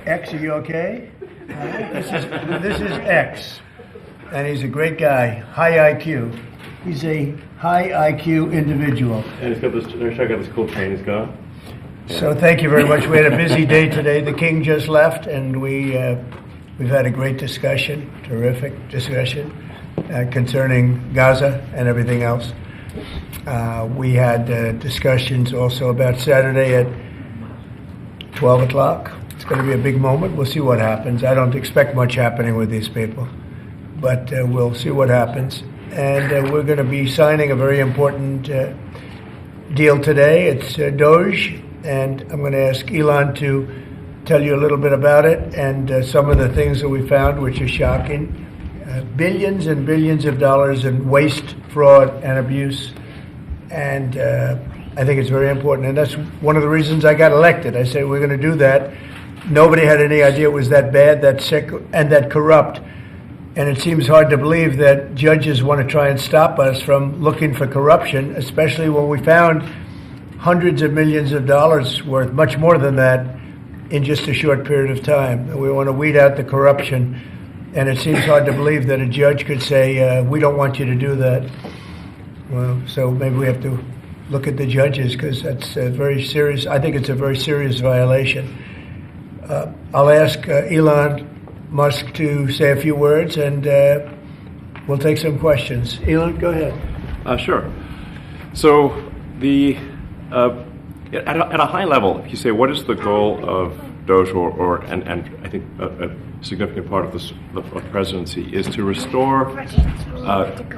X, are you okay? This is X, and he's a great guy, high IQ. He's a high IQ individual. And he's got this, check out this cool chain he's got. So thank you very much. We had a busy day today. The king just left, and we've had a great discussion, terrific discussion concerning Gaza and everything else. We had discussions also about Saturday at 12 o'clock. It's going to be a big moment. We'll see what happens. I don't expect much happening with these people, but we'll see what happens. And we're going to be signing a very important deal today. It's DOGE, and I'm going to ask Elon to tell you a little bit about it and some of the things that we found, which are shocking. Billions and billions of dollars in waste, fraud, and abuse. And I think it's very important. And that's one of the reasons I got elected. I said, we're going to do that. Nobody had any idea it was that bad, that sick, and that corrupt. And it seems hard to believe that judges want to try and stop us from looking for corruption, especially when we found hundreds of millions of dollars worth, much more than that, in just a short period of time. And we want to weed out the corruption. And it seems hard to believe that a judge could say, we don't want you to do that. Well, so maybe we have to look at the judges, because that's very serious. I think it's a very serious violation. I'll ask Elon Musk to say a few words, and we'll take some questions. Elon, go ahead. Sure. So at a high level, if you say, what is the goal of DOGE, and I think a significant part of the presidency is to restore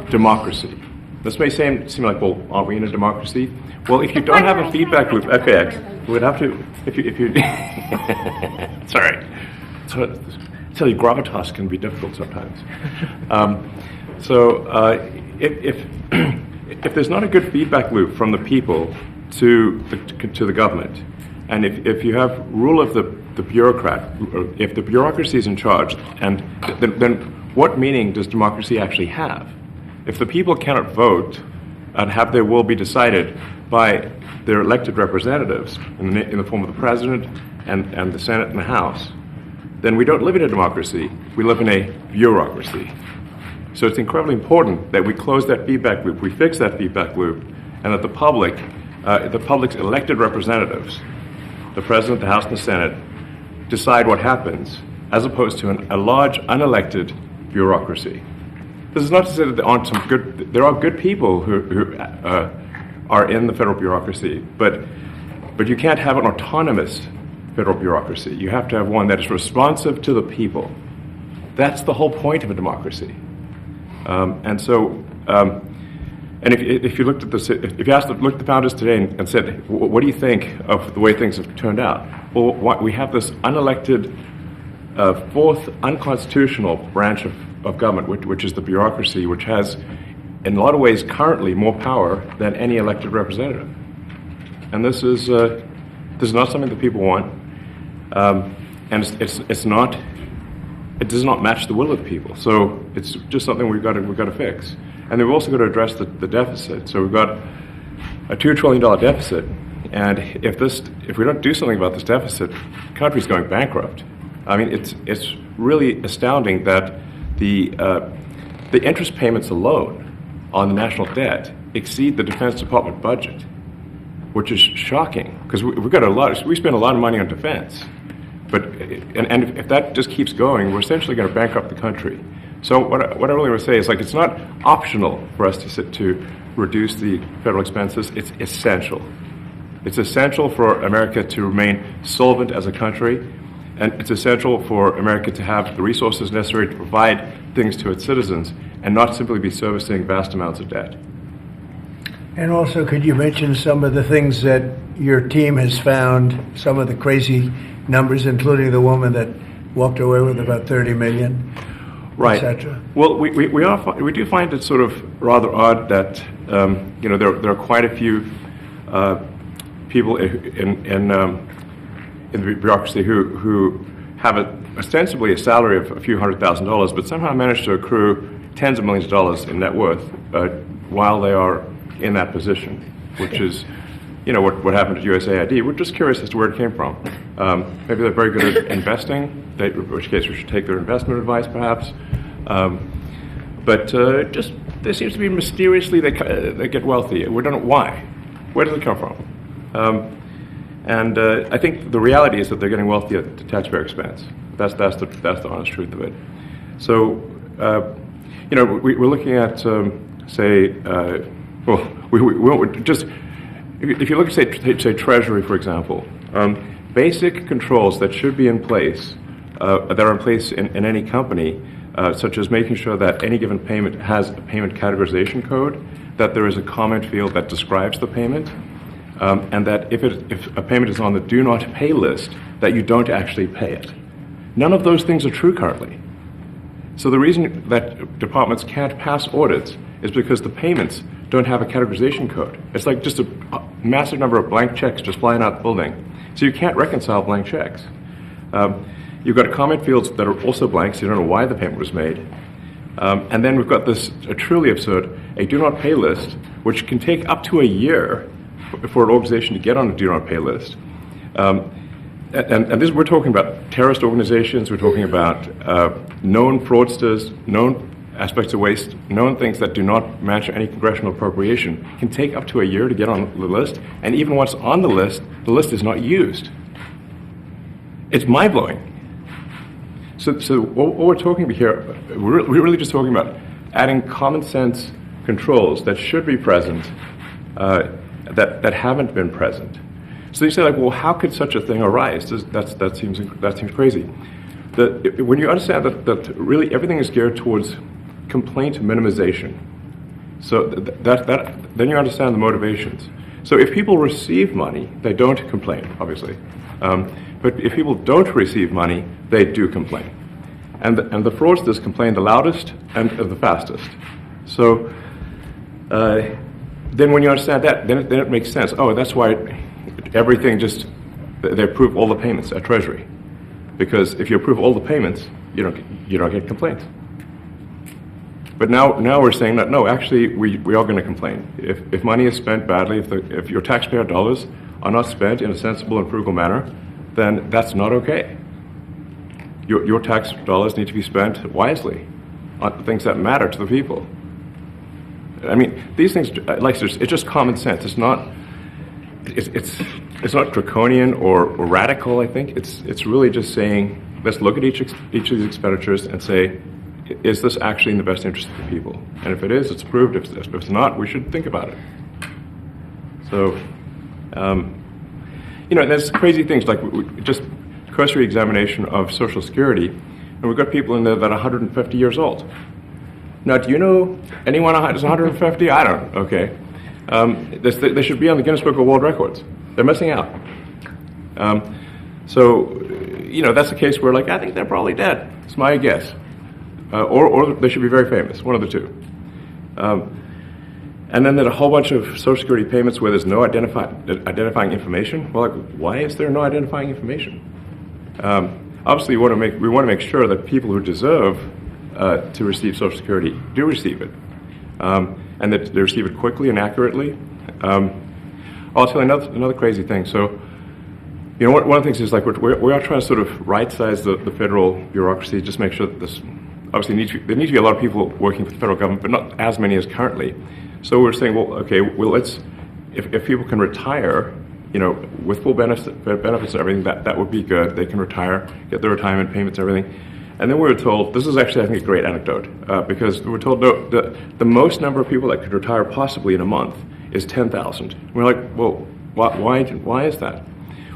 democracy. This may seem like, well, aren't we in a democracy? Well, if you don't have a feedback loop, okay, we would have to, if you sorry. So, tell you, gravitas can be difficult sometimes. If there's not a good feedback loop from the people to the government, and if you have rule of the bureaucrat, if the bureaucracy is in charge, and then what meaning does democracy actually have? If the people cannot vote and have their will be decided by their elected representatives in the form of the president and the Senate and the House, then we don't live in a democracy, we live in a bureaucracy. So it's incredibly important that we close that feedback loop, we fix that feedback loop, and that the public's elected representatives, the president, the House, and the Senate, decide what happens, as opposed to a large unelected bureaucracy. This is not to say that there are good people who are in the federal bureaucracy, but you can't have an autonomous federal bureaucracy. You have to have one that is responsive to the people. That's the whole point of a democracy. And if you looked at if you looked at the founders today and said, what do you think of the way things have turned out? Well, we have this unelected, fourth unconstitutional branch of government, which is the bureaucracy, which has, in a lot of ways, currently more power than any elected representative. And this is not something that people want, and it does not match the will of people. So it's just something we've got to fix. And then we've also got to address the deficit. So we've got a $2 trillion deficit, and if we don't do something about this deficit, the country's going bankrupt. I mean, it's really astounding that the interest payments alone on the national debt exceed the Defense Department budget, which is shocking, because we spend a lot of money on defense. But if that just keeps going, we're essentially going to bankrupt the country. So what I really want to say is, like, it's not optional for us to reduce the federal expenses. It's essential. It's essential for America to remain solvent as a country, and it's essential for America to have the resources necessary to provide things to its citizens and not simply be servicing vast amounts of debt. And also, could you mention some of the things that your team has found, some of the crazy numbers, including the woman that walked away with about $30 million, right, etc.? Well, we do find it sort of rather odd that there are quite a few people in the bureaucracy who have ostensibly a salary of a few $100,000, but somehow manage to accrue tens of millions of dollars in net worth while they are in that position, which is you know, what happened at USAID. We're just curious as to where it came from. Maybe they're very good at investing, in which case we should take their investment advice, perhaps. But just there seems to be mysteriously they get wealthy. We don't know why. Where does it come from? And I think the reality is that they're getting wealthy at the taxpayer expense. That's the honest truth of it. So, you know, we're looking at, say, if you look at, say Treasury, for example, basic controls that should be in place, that are in place in any company, such as making sure that any given payment has a payment categorization code, that there is a comment field that describes the payment, and that if a payment is on the do not pay list, that you don't actually pay it. None of those things are true currently. So the reason that departments can't pass audits is because the payments don't have a categorization code. It's like just a massive number of blank checks just flying out the building. So you can't reconcile blank checks. You've got comment fields that are also blank, so you don't know why the payment was made. And then we've got this truly absurd, a do not pay list, which can take up to a year for an organization to get on a do not pay list. And this, we're talking about terrorist organizations, we're talking about known fraudsters, known aspects of waste, known things that do not match any congressional appropriation, can take up to a year to get on the list, and even once on the list is not used. It's mind-blowing. So what we're talking about here, we're really just talking about adding common sense controls that should be present, that haven't been present. So you say, like, well, how could such a thing arise? That seems crazy. When you understand that really everything is geared towards complaint minimization, so then you understand the motivations. So if people receive money, they don't complain, obviously. But if people don't receive money, they do complain. And the fraudsters complain the loudest and the fastest. So then when you understand that, then it makes sense. Oh, that's why everything they approve all the payments at Treasury. Because if you approve all the payments, you don't get complaints. But now we're saying that, no, actually, we are going to complain. If money is spent badly, if your taxpayer dollars are not spent in a sensible and frugal manner, then that's not okay. Your tax dollars need to be spent wisely on things that matter to the people. I mean, these things, it's just common sense. It's not draconian or radical, I think. It's really just saying, let's look at each of these expenditures and say, is this actually in the best interest of the people? And if it is, it's approved. If it's not, we should think about it. So, there's crazy things like just cursory examination of Social Security, and we've got people in there that are 150 years old. Now, do you know anyone who's 150? I don't. Okay. They should be on the Guinness Book of World Records. They're missing out. That's the case where, I think they're probably dead. It's my guess. Or they should be very famous, one of the two. And then there's a whole bunch of Social Security payments where there's no identifying information. Well, why is there no identifying information? Obviously, we want to make sure that people who deserve to receive Social Security do receive it, and that they receive it quickly and accurately. I'll tell you another crazy thing. So, one of the things is we are trying to sort of right-size the federal bureaucracy, just make sure that this. Obviously, there need to be a lot of people working for the federal government, but not as many as currently. So we're saying, let's if people can retire, with full benefits and everything, that would be good. They can retire, get their retirement payments, everything. And then we were told, this is actually, I think, a great anecdote, because we were told the most number of people that could retire possibly in a month is 10,000. We're like, well, why is that?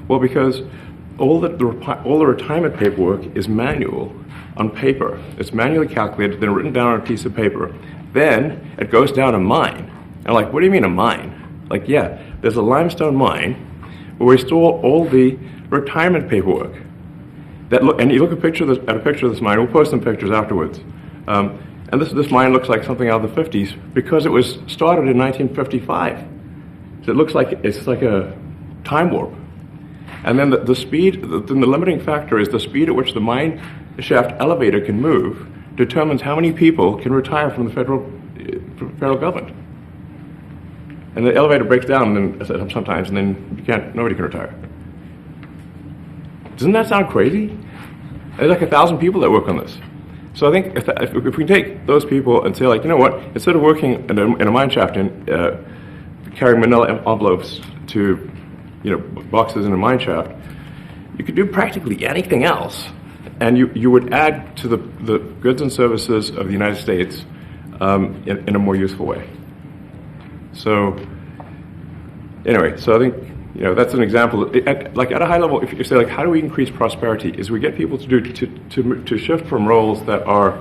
Well, because all the retirement paperwork is manual on paper. It's manually calculated, then written down on a piece of paper. Then it goes down a mine. And what do you mean a mine? There's a limestone mine where we store all the retirement paperwork. And you look at a picture of this mine. We'll post some pictures afterwards. And this mine looks like something out of the 50s because it was started in 1955. So it looks like it's like a time warp. And then the speed, the limiting factor is the speed at which the mine shaft elevator can move determines how many people can retire from the federal government. And the elevator breaks down and sometimes, and then nobody can retire. Doesn't that sound crazy? There's like 1,000 people that work on this. So I think if we take those people and say, like, you know what, instead of working in a mine shaft and carrying manila envelopes to, boxes in a mine shaft, you could do practically anything else, and you would add to the goods and services of the United States in a more useful way. So anyway, so I think that's an example. At a high level, if you say, like, how do we increase prosperity? Is we get people to shift from roles that are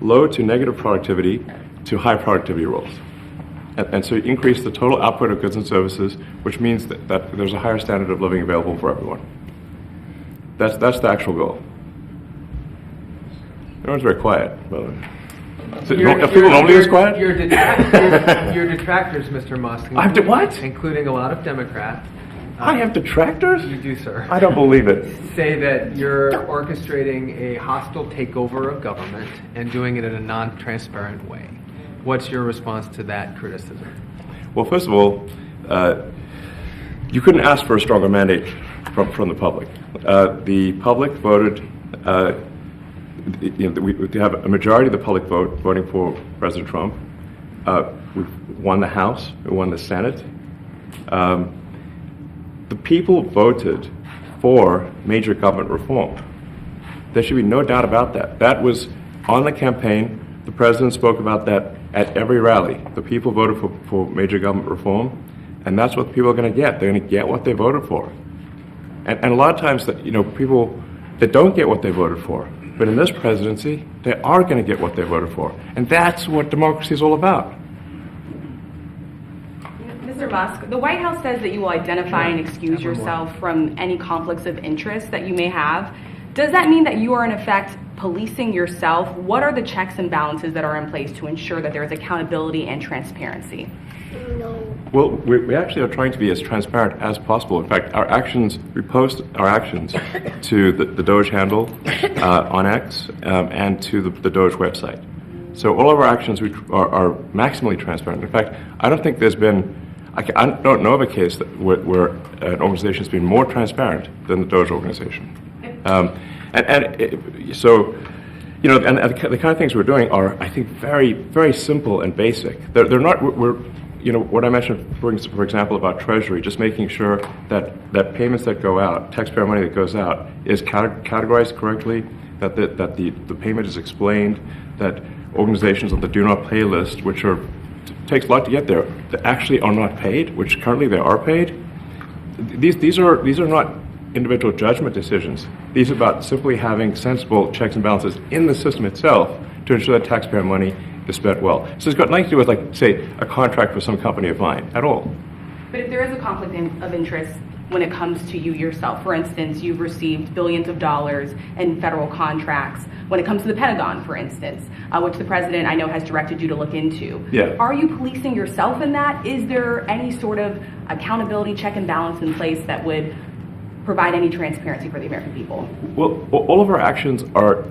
low to negative productivity to high productivity roles, and so you increase the total output of goods and services, which means that there's a higher standard of living available for everyone. That's the actual goal. Everyone's very quiet. Are people normally this quiet? Your detractors, Mr. Musk. I have to what? Including a lot of Democrats. I have detractors? You do, sir. I don't believe it. Say that you're orchestrating a hostile takeover of government and doing it in a non-transparent way. What's your response to that criticism? Well, first of all, you couldn't ask for a stronger mandate from the public. The public voted. We have a majority of the public voting for President Trump. We've won the House. We won the Senate. The people voted for major government reform. There should be no doubt about that. That was on the campaign. The president spoke about that at every rally. The people voted for major government reform, and that's what people are going to get. They're going to get what they voted for. And a lot of times, people that don't get what they voted for, but in this presidency, they are going to get what they voted for. And that's what democracy is all about. Mr. Musk, the White House says that you will identify and excuse yourself from any conflicts of interest that you may have. Does that mean that you are, in effect, policing yourself? What are the checks and balances that are in place to ensure that there is accountability and transparency? Well, we actually are trying to be as transparent as possible. In fact, we post our actions to the DOGE handle on X and to the DOGE website. So all of our actions are maximally transparent. In fact, I don't think there's been, I don't know of a case where an organization has been more transparent than the DOGE organization. So, the kind of things we're doing are, I think, very, very simple and basic. They're not, what I mentioned, for example, about Treasury, just making sure that payments that go out, taxpayer money that goes out, is categorized correctly, that the payment is explained, that organizations on the do not pay list, which takes a lot to get there, that actually are not paid, which currently they are paid. These are not individual judgment decisions. These are about simply having sensible checks and balances in the system itself to ensure that taxpayer money is spent well. So it's got nothing to do with, like, say, a contract for some company of mine at all. But if there is a conflict of interest when it comes to you yourself, for instance, you've received billions of dollars in federal contracts when it comes to the Pentagon, for instance, which the president, I know, has directed you to look into. Yeah. Are you policing yourself in that? Is there any sort of accountability check and balance in place that would provide any transparency for the American people? Well, all of our actions are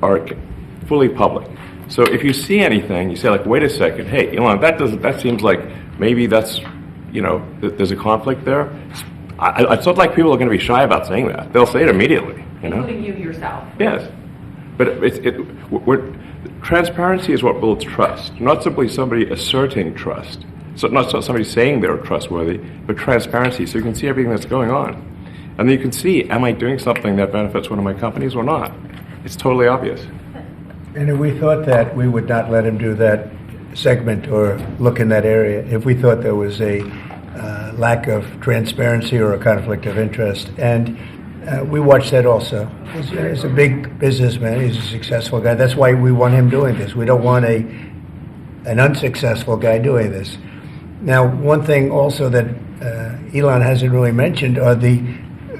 fully public. So if you see anything, you say, like, wait a second, hey, Elon, that seems like maybe that's, there's a conflict there. It's not like people are going to be shy about saying that. They'll say it immediately, Including you yourself. Yes. But transparency is what builds trust, not simply somebody asserting trust. So not somebody saying they're trustworthy, but transparency, so you can see everything that's going on. And then you can see, am I doing something that benefits one of my companies or not? It's totally obvious. And if we thought that, we would not let him do that segment or look in that area. If we thought there was a lack of transparency or a conflict of interest. And we watch that also. He's a big businessman. He's a successful guy. That's why we want him doing this. We don't want an unsuccessful guy doing this. Now, one thing also that Elon hasn't really mentioned are the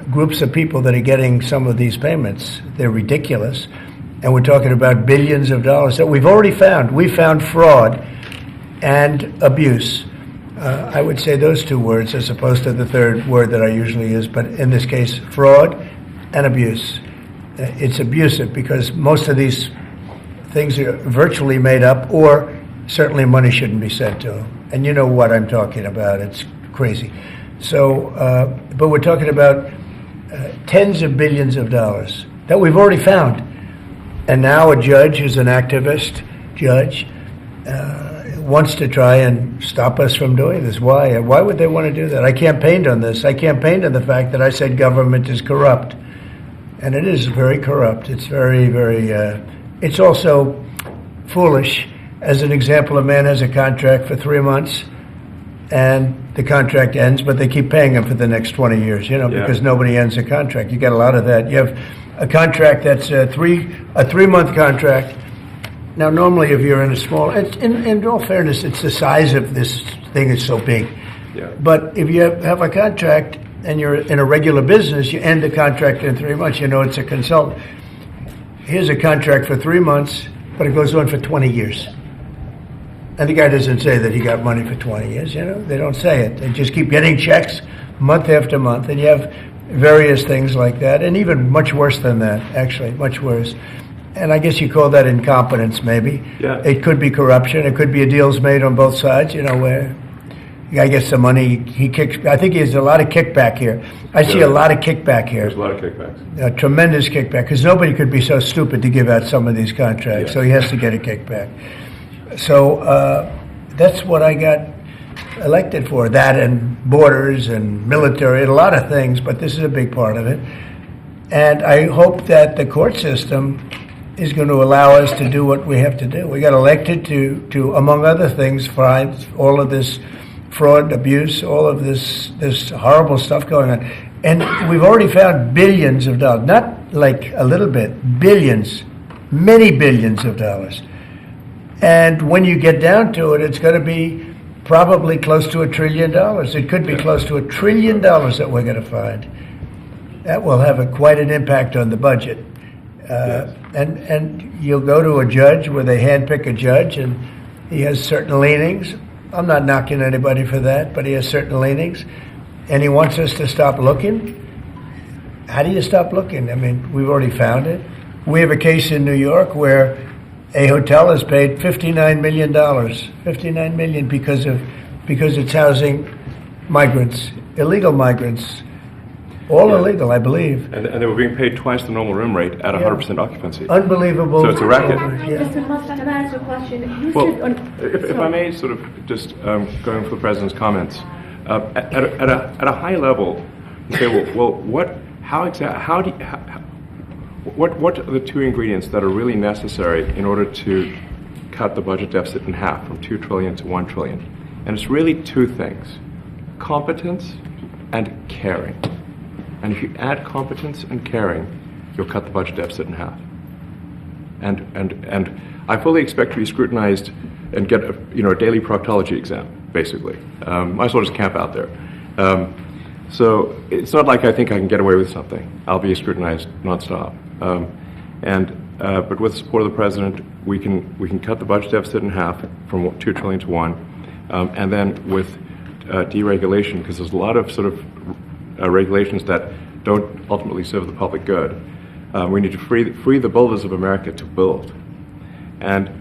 groups of people that are getting some of these payments. They're ridiculous. And we're talking about billions of dollars that we've already found. We found fraud and abuse. I would say those two words as opposed to the third word that I usually use, but in this case, fraud and abuse. It's abusive because most of these things are virtually made up, or certainly money shouldn't be sent to them. And you know what I'm talking about. It's crazy. So, but we're talking about tens of billions of dollars that we've already found. And now a judge who's an activist judge wants to try and stop us from doing this. Why? Why would they want to do that? I campaigned on this. I campaigned on the fact that I said government is corrupt. And it is very corrupt. It's very, very, it's also foolish. As an example, a man has a contract for 3 months and the contract ends, but they keep paying him for the next 20 years, because nobody ends a contract. You got a lot of that. You have a contract that's a 3-month contract. Now, normally, if you're in a small, in all fairness, it's the size of this thing is so big. Yeah. But if you have a contract and you're in a regular business, you end the contract in 3 months. It's a consultant. Here's a contract for 3 months, but it goes on for 20 years. And the guy doesn't say that he got money for 20 years, They don't say it. They just keep getting checks month after month. And you have various things like that, and even much worse than that, actually, much worse. And I guess you call that incompetence, maybe. Yeah. It could be corruption. It could be deals made on both sides, where the guy gets the money, he kicks. I think there's a lot of kickback here. I see a lot of kickback here. There's a lot of kickbacks. A tremendous kickback, because nobody could be so stupid to give out some of these contracts, so he has to get a kickback. So that's what I got elected for, that and borders and military and a lot of things, but this is a big part of it. And I hope that the court system is going to allow us to do what we have to do. We got elected to among other things, find all of this fraud, abuse, all of this horrible stuff going on. And we've already found billions of dollars, not like a little bit, billions, many billions of dollars. And when you get down to it, it's going to be probably close to $1 trillion. It could be close to $1 trillion that we're going to find. That will have quite an impact on the budget. And you'll go to a judge where they handpick a judge, and he has certain leanings. I'm not knocking anybody for that, but he has certain leanings, and he wants us to stop looking. How do you stop looking? I mean, we've already found it. We have a case in New York where a hotel has paid $59 million, $59 million because it's housing migrants, illegal migrants, all illegal, I believe. And they were being paid twice the normal room rate at 100% occupancy. Unbelievable. So it's a racket. Mr. Musk, can I ask a question? Well, if I may sort of just going for the President's comments, at a high level, you say, what are the two ingredients that are really necessary in order to cut the budget deficit in half from $2 trillion to $1 trillion? And it's really two things: competence and caring. And if you add competence and caring, you'll cut the budget deficit in half. And I fully expect to be scrutinized and get a daily proctology exam, basically. Might as well just camp out there. So it's not like I think I can get away with something. I'll be scrutinized nonstop. But with the support of the President, we can cut the budget deficit in half from $2 trillion to $1 trillion, and then with deregulation, because there's a lot of sort of regulations that don't ultimately serve the public good. We need to free the builders of America to build, and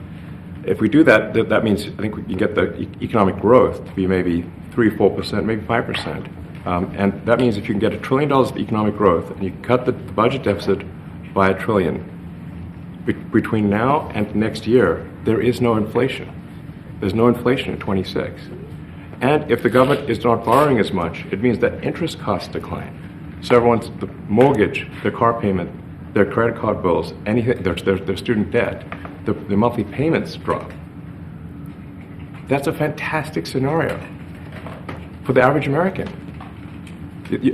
if we do that, that means I think we can get the economic growth to be maybe 3-4%, maybe 5%. And that means if you can get $1 trillion of economic growth and you can cut the budget deficit by $1 trillion, between now and next year, there is no inflation. There's no inflation in 26. And if the government is not borrowing as much, it means that interest costs decline. So everyone's, the mortgage, their car payment, their credit card bills, anything, their student debt, the monthly payments drop. That's a fantastic scenario for the average American.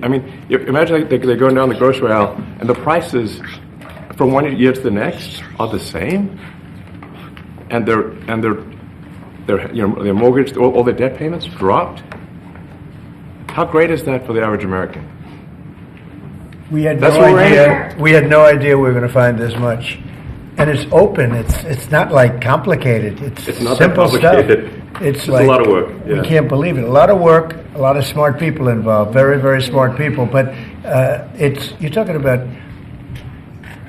I mean, imagine they're going down the grocery aisle and the prices from one year to the next are the same, and their mortgage, all their debt payments dropped. How great is that for the average American? We had That's no what we're idea. aiming for. We had no idea we were going to find this much, and it's open. It's not like complicated. It's not that simple complicated. stuff. It's like, a lot of work. Yeah. We can't believe it. A lot of work. A lot of smart people involved. Very, very smart people. But you're talking about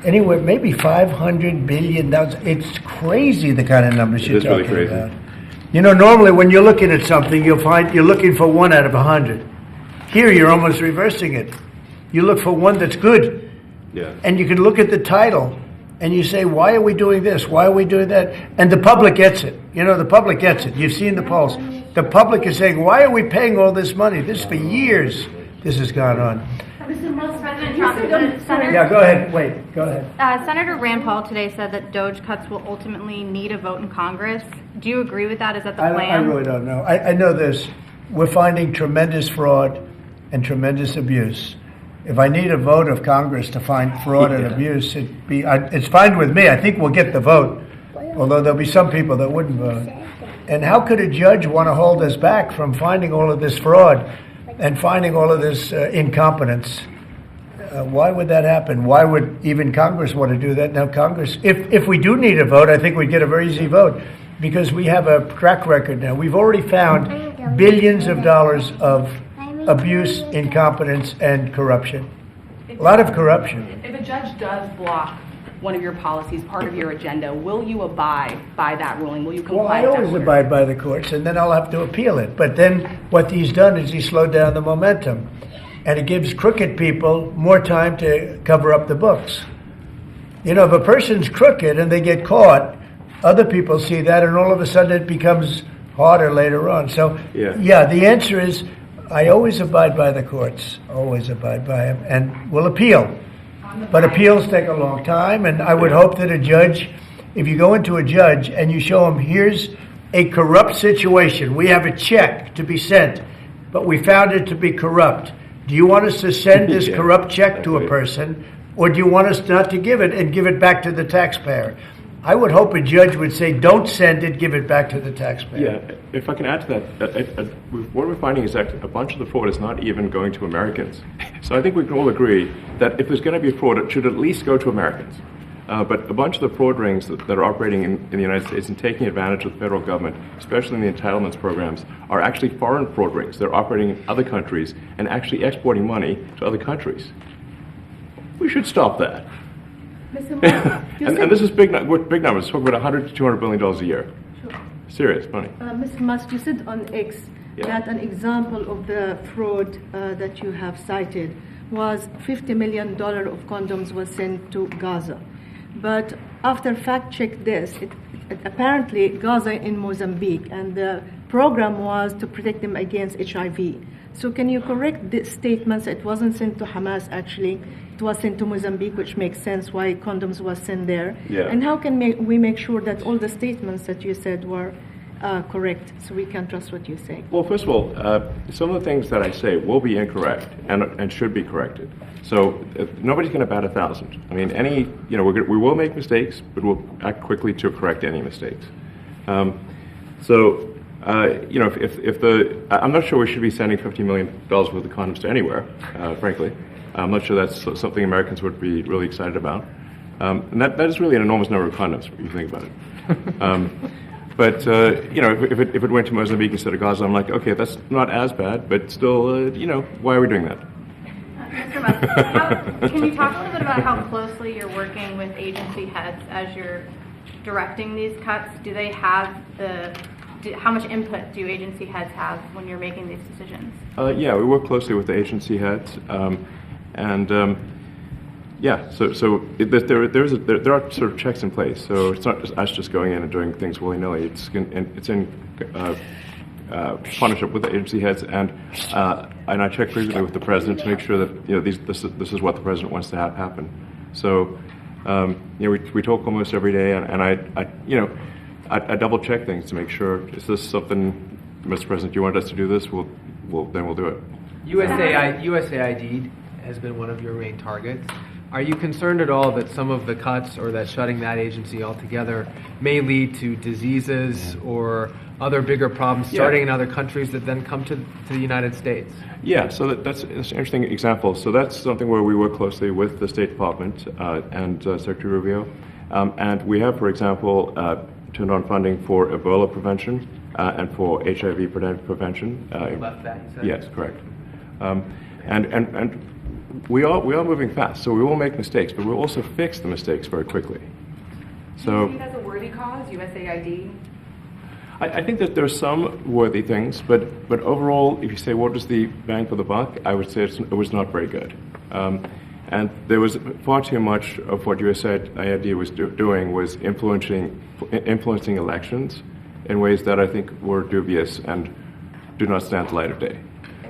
anywhere maybe $500 billion. It's crazy the kind of numbers you're It is really talking crazy. about. You know, normally when you're looking at something, you'll find you're looking for 1 out of 100. Here, you're almost reversing it. You look for one that's good. Yeah. And you can look at the title and you say, why are we doing this? Why are we doing that? And the public gets it. You know, the public gets it. You've seen the polls. The public is saying, why are we paying all this money? This for years, this has gone on. Mr. Musk, President you said Trump, Senator- Yeah, go ahead. Wait, go ahead. Senator Rand Paul today said that DOGE cuts will ultimately need a vote in Congress. Do you agree with that? Is that the plan? I really don't know. I know this. We're finding tremendous fraud and tremendous abuse. If I need a vote of Congress to find fraud and abuse, it's fine with me. I think we'll get the vote, although there'll be some people that wouldn't vote. And how could a judge want to hold us back from finding all of this fraud and finding all of this incompetence? Why would that happen? Why would even Congress want to do that? Now, Congress, if we do need a vote, I think we'd get a very easy vote because we have a track record now. We've already found billions of dollars of abuse, incompetence, and corruption. A lot of corruption. If a judge does block one of your policies, part of your agenda, will you abide by that ruling? Will you comply Well, I with that always order? abide by the courts, and then I'll have to appeal it. But then what he's done is he's slowed down the momentum. And it gives crooked people more time to cover up the books. You know, if a person's crooked and they get caught, other people see that, and all of a sudden it becomes harder later on. So, yeah, the answer is I always abide by the courts, always abide by them, and will appeal. But appeals take a long time, and I would hope that a judge, if you go into a judge and you show him, here's a corrupt situation, we have a check to be sent, but we found it to be corrupt. Do you want us to send this corrupt check to a person, or do you want us not to give it and give it back to the taxpayer? I would hope a judge would say, don't send it, give it back to the taxpayer. Yeah, if I can add to that, what we're finding is that a bunch of the fraud is not even going to Americans. So I think we can all agree that if there's going to be fraud, it should at least go to Americans. But a bunch of the fraud rings that are operating in the United States and taking advantage of the federal government, especially in the entitlements programs, are actually foreign fraud rings. They're operating in other countries and actually exporting money to other countries. We should stop that. Mr. Musk, And this is big numbers. Talk about $100 to $200 billion a year. Serious money. Mr. Musk, you said on X that an example of the fraud that you have cited was $50 million of condoms was sent to Gaza. But after fact-check this, apparently Gaza in Mozambique, and the program was to protect them against HIV. So can you correct the statements? It wasn't sent to Hamas, actually. It was sent to Mozambique, which makes sense why condoms was sent there. Yeah. And how can we make sure that all the statements that you said were correct, so we can trust what you say? Well, first of all, some of the things that I say will be incorrect and should be corrected. So nobody's going to bat 1,000. I mean, we will make mistakes, but we'll act quickly to correct any mistakes. I'm not sure we should be sending $50 million worth of condoms to anywhere, frankly. I'm not sure that's something Americans would be really excited about. And that is really an enormous number of condoms, if you think about it. If it went to Mozambique instead of Gaza, I'm like, okay, that's not as bad, but still, why are we doing that? Mr. Musk, can you talk a little bit about how closely you're working with agency heads as you're directing these cuts? Do they have how much input do agency heads have when you're making these decisions? Yeah, we work closely with the agency heads, there are sort of checks in place. So it's not just us just going in and doing things willy-nilly. It's in partnership with the agency heads, and I check frequently with the president to make sure that this is what the president wants to have happen. So we talk almost every day, and I double check things to make sure, is this something, Mr. President, you want us to do this? Then we'll do it. USAID has been one of your main targets. Are you concerned at all that some of the cuts or that shutting that agency altogether may lead to diseases or other bigger problems starting in other countries that then come to the United States? Yeah, so that's an interesting example. So that's something where we work closely with the State Department and Secretary Rubio. And we have, for example, turned on funding for Ebola prevention and for HIV prevention. Left that, you said? Yes, correct. And we are moving fast, so we will make mistakes, but we'll also fix the mistakes very quickly. Do you see it as a worthy cause, USAID? I think that there are some worthy things, but overall, if you say what was the bang for the buck, I would say it was not very good. And there was far too much of what USAID was doing was influencing elections in ways that I think were dubious and do not stand the light of day.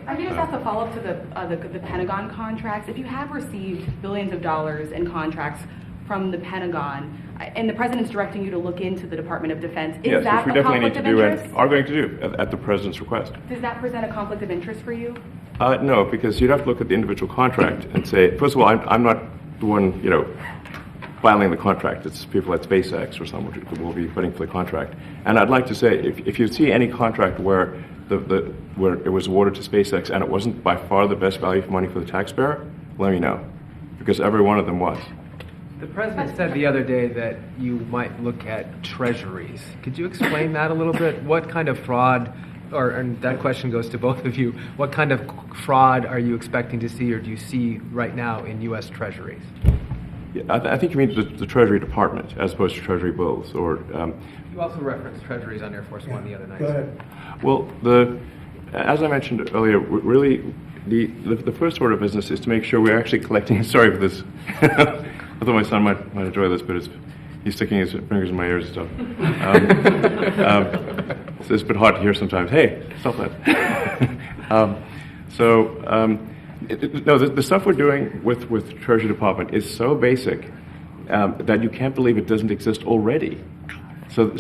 I can just ask a follow-up to the Pentagon contracts. If you have received billions of dollars in contracts from the Pentagon, and the president's directing you to look into the Department of Defense, is Yes, that which we a definitely need conflict to of do interest? and are going to do at the president's request. Does that present a conflict of interest for you? No, because you'd have to look at the individual contract and say, first of all, I'm not the one, filing the contract. It's people at SpaceX or someone who will be putting for the contract. And I'd like to say, if you see any contract where where it was awarded to SpaceX and it wasn't by far the best value for money for the taxpayer, let me know, because every one of them was. The president said the other day that you might look at treasuries. Could you explain that a little bit? What kind of fraud, and that question goes to both of you, what kind of fraud are you expecting to see or do you see right now in U.S. treasuries? Yeah, I think you mean the Treasury Department as opposed to Treasury bills. Or You also referenced treasuries on Air Force One the other night. Go ahead. well, as I mentioned earlier, really the first order of business is to make sure we're actually collecting. Sorry for this. I thought my son might enjoy this, but he's sticking his fingers in my ears and stuff. So it's a bit hard to hear sometimes. Hey, stop that. No, the stuff we're doing with Treasury Department is so basic that you can't believe it doesn't exist already. So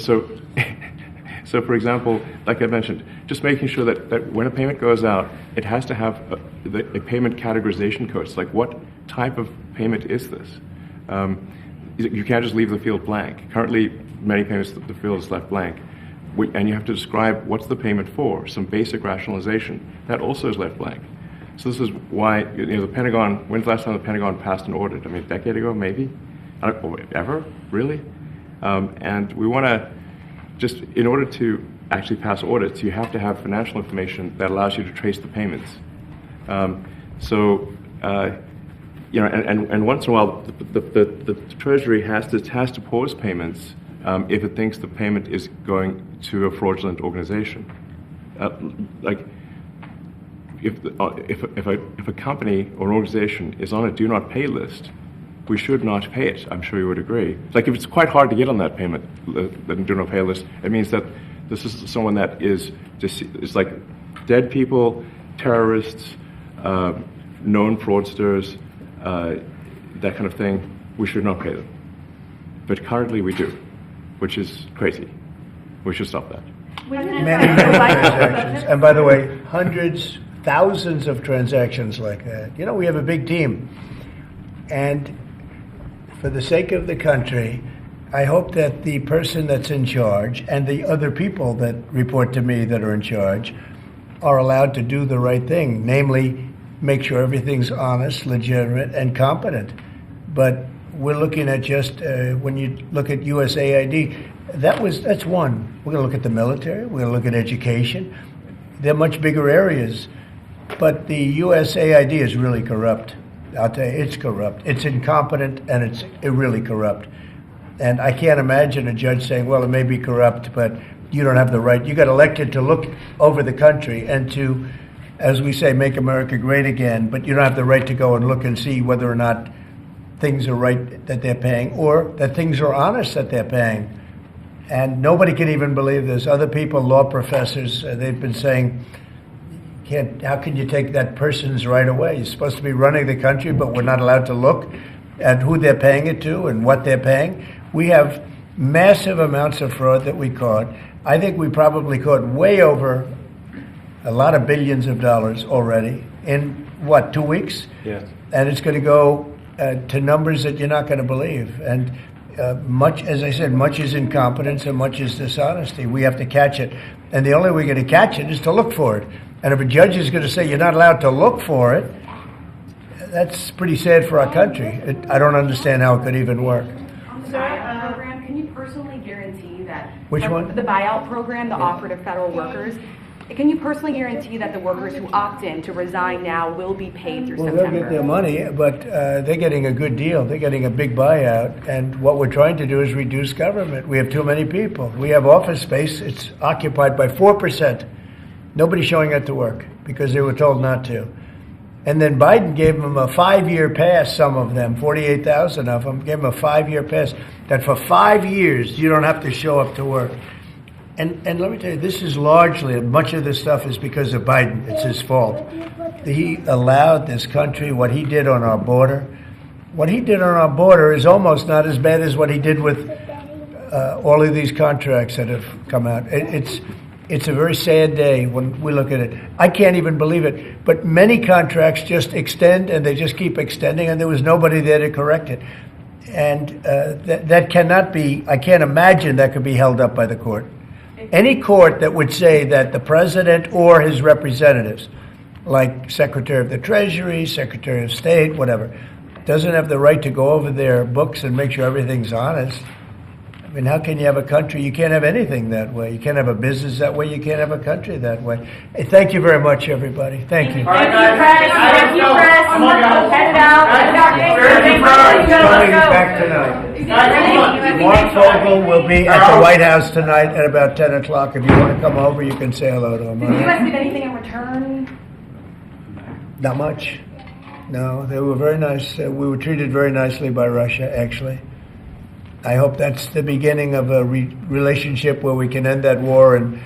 for example, like I mentioned, just making sure that when a payment goes out, it has to have a payment categorization code. It's like, what type of payment is this? You can't just leave the field blank. Currently, many payments, the field is left blank. And you have to describe what's the payment for, some basic rationalization. That also is left blank. So this is why, the Pentagon, when's the last time the Pentagon passed an audit? I mean, a decade ago, maybe? I don't know, ever? Really? And we want to, just in order to actually pass audits, you have to have financial information that allows you to trace the payments. And once in a while, the Treasury has to pause payments if it thinks the payment is going to a fraudulent organization. If a company or an organization is on a do not pay list, we should not pay it. I'm sure you would agree. Like, if it's quite hard to get on that payment, the do not pay list, it means that this is someone that is just, it's like dead people, terrorists, known fraudsters, that kind of thing. We should not pay them. But currently we do, which is crazy. We should stop that. Many transactions. And by the way, hundreds, thousands of transactions like that. We have a big team. And for the sake of the country, I hope that the person that's in charge and the other people that report to me that are in charge are allowed to do the right thing, namely make sure everything's honest, legitimate, and competent. But we're looking at just, when you look at USAID, that's one. We're going to look at the military, we're going to look at education. They're much bigger areas. But the USAID is really corrupt. I'll tell you, it's corrupt. It's incompetent, and it's really corrupt. And I can't imagine a judge saying, well, it may be corrupt, but you don't have the right. You got elected to look over the country and to, as we say, make America great again, but you don't have the right to go and look and see whether or not things are right that they're paying or that things are honest that they're paying. And nobody can even believe this. Other people, law professors, they've been saying, how can you take that person's right away? You're supposed to be running the country, but we're not allowed to look at who they're paying it to and what they're paying. We have massive amounts of fraud that we caught. I think we probably caught way over a lot of billions of dollars already in, 2 weeks? Yes. And it's going to go to numbers that you're not going to believe. And much, as I said, much is incompetence and much is dishonesty. We have to catch it. And the only way we're going to catch it is to look for it. And if a judge is going to say you're not allowed to look for it, that's pretty sad for our country. I don't understand how it could even work. On the buyout program, can you personally guarantee that? Which one? The buyout program, the offer to federal workers. Can you personally guarantee that the workers who opt in to resign now will be paid through Well, September? they'll get their money, but they're getting a good deal. They're getting a big buyout, and what we're trying to do is reduce government. We have too many people. We have office space. It's occupied by 4%. Nobody's showing up to work because they were told not to. And then Biden gave them a 5-year pass, some of them, 48,000 of them, gave them a 5-year pass, that for 5 years you don't have to show up to work. And let me tell you, this is largely, much of this stuff is because of Biden. It's his fault. He allowed this country, what he did on our border. What he did on our border is almost not as bad as what he did with all of these contracts that have come out. It's a very sad day when we look at it. I can't even believe it. But many contracts just extend, and they just keep extending, and there was nobody there to correct it. And that cannot be, I can't imagine that could be held up by the court. Any court that would say that the president or his representatives, like Secretary of the Treasury, Secretary of State, whatever, doesn't have the right to go over their books and make sure everything's honest. I mean, how can you have a country? You can't have anything that way. You can't have a business that way. You can't have a country that way. Hey, thank you very much, everybody. Thank you. Thank you, Fred. Thank you, Fred. Head out. Coming back tonight. Mark Vogel will be at the White House tonight at about 10 o'clock. If you want to come over, you can say hello to him. Did you guys get anything in return? Not much. No, they were very nice. We were treated very nicely by Russia, actually. I hope that's the beginning of a relationship where we can end that war and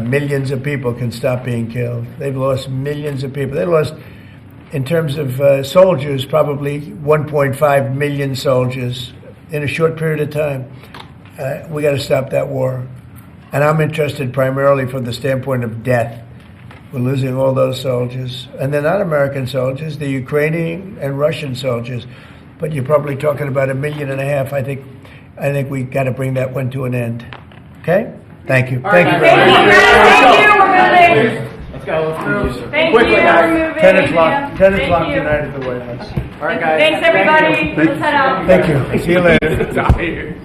millions of people can stop being killed. They've lost millions of people. They lost, in terms of soldiers, probably 1.5 million soldiers in a short period of time. We got to stop that war. And I'm interested primarily from the standpoint of death. We're losing all those soldiers. And they're not American soldiers, they're Ukrainian and Russian soldiers. But you're probably talking about 1.5 million. I think we got to bring that one to an end. Okay? Thank you. Thank you very much. Thank you. We're moving. Let's go. Let's move. Thank you. We're moving. 10 o'clock. 10 o'clock Thank you. tonight at the White House. All right, guys. Thanks, everybody. Let's head out. Thank you. See you later. It's out here.